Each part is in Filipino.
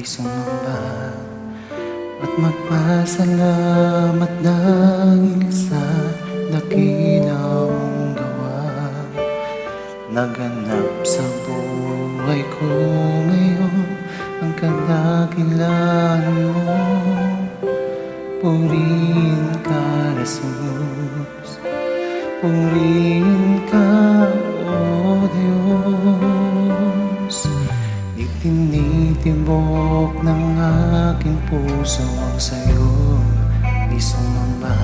ay sumamba at magpasalamat dahil sa dakila mong gawa. Naganap sa buhay ko ngayon ang kadakilaan mo. Purihin ka, Jesus. Purihin ka, O Diyos. Di tinitibok ng aking puso ang sa'yo isumamba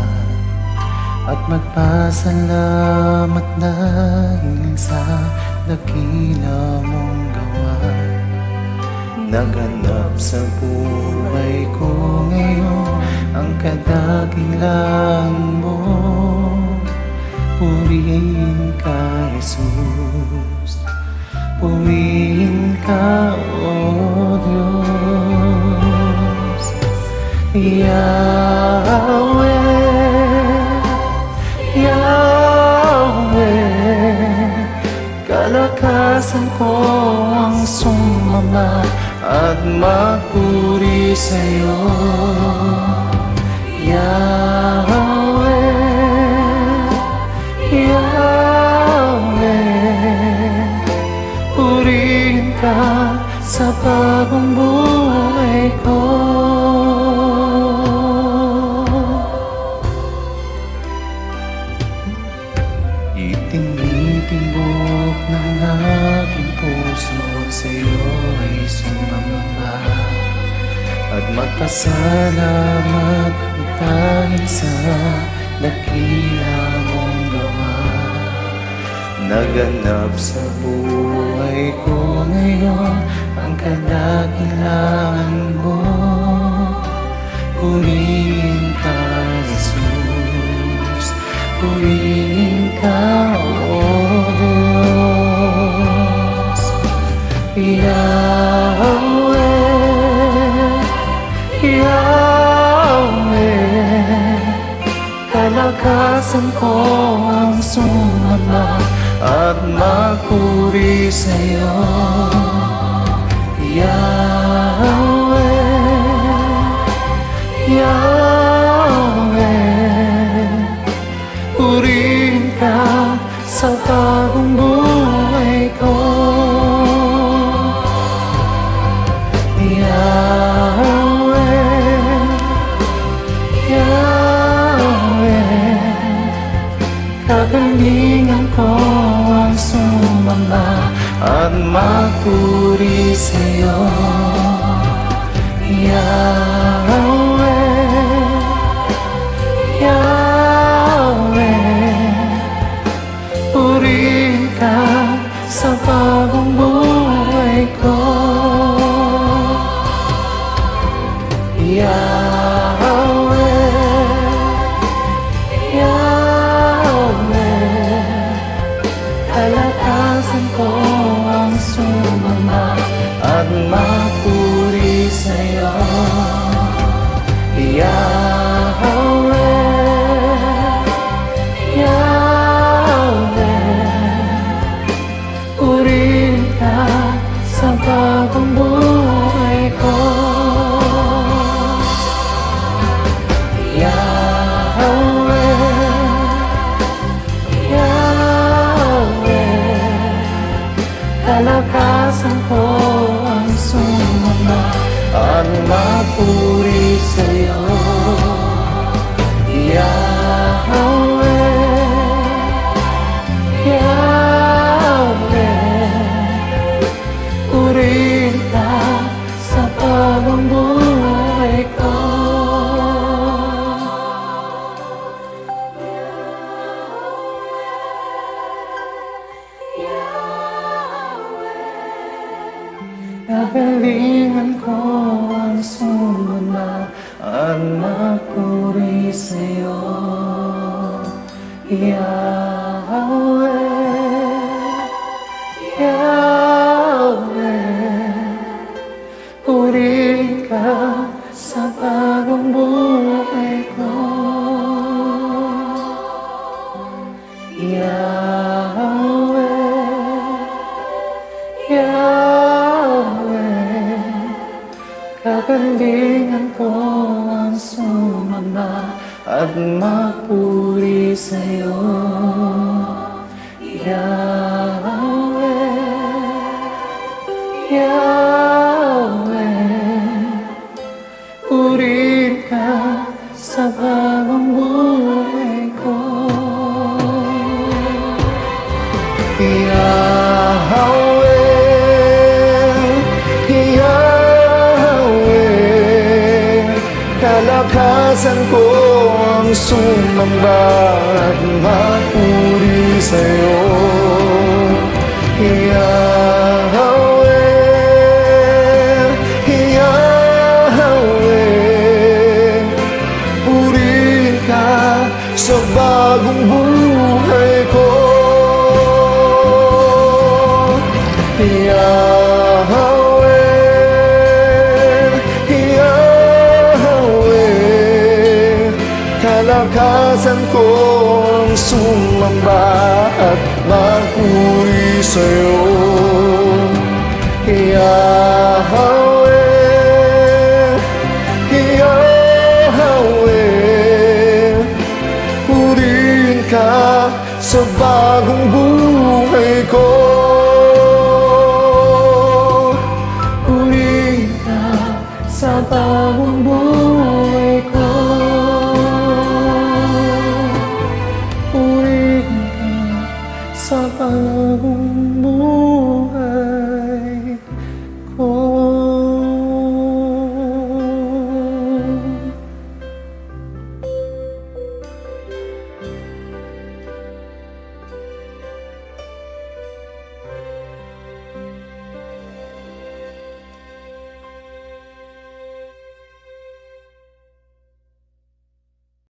at magpasalamat dahil sa dakila mong gawa. Naganap sa buhay ko ngayon ang kadakilaan mo. Purihin ka, Jesus. Purihin ka, O Diyos. Yahweh, Yahweh, kalakasan ko ang sumamba at magpuri sa'yo. Yahweh, Yahweh, purihin ka sa bagong buhay ko. Itinitibok ng aking puso sa'yo ay sumamba at magpasalamat dahil sa dakila mong gawa. Naganap sa buhay ko ngayon ang kadakilaan mo. Purihin ka, Jesus. Purihin ka, O Diyos. Yahweh, Yahweh, kalakasan ko ang sumamba at magpuri sa'yo. Yahweh, Yahweh, purihin ka sa bagong buhay ko. Yahweh, Yahweh, kagalingan ko ang sumamba at magpuri sa'yo. Yahweh, Yahweh, purihin ka sa bagong buhay ko. Yahweh, Yahweh, kalakasan ko ang sumamba at magpuri sa'yo. Yahweh, Yahweh, purihin ka sa bagong buhay ko. Kalakasan ko ang sumamba at magpuri sa'yo. Yahweh, Yahweh, purihin ka sa bagong buhay ko. Kagalingan ko ang sumamba at magpuri sa'yo. Yahweh, Yahweh, purihin ka sa bagong buhay ko. Yahweh, Yahweh, hilingan ko ang sumamba at magpuri sa'yo, Yahweh, Yahweh. Purihin ka sa bagong buhay ko, Yahweh, Yahweh. Kalakasan ko ang sumamba at magpuri sa'yo, Yahweh, Yahweh. Purihin ka sa bagong buhay ko, Yahweh, Yahweh. Kalakasan ko ang sumamba at magpuri sa'yo, Yahweh, Yahweh. Purihin ka sa bagong buhay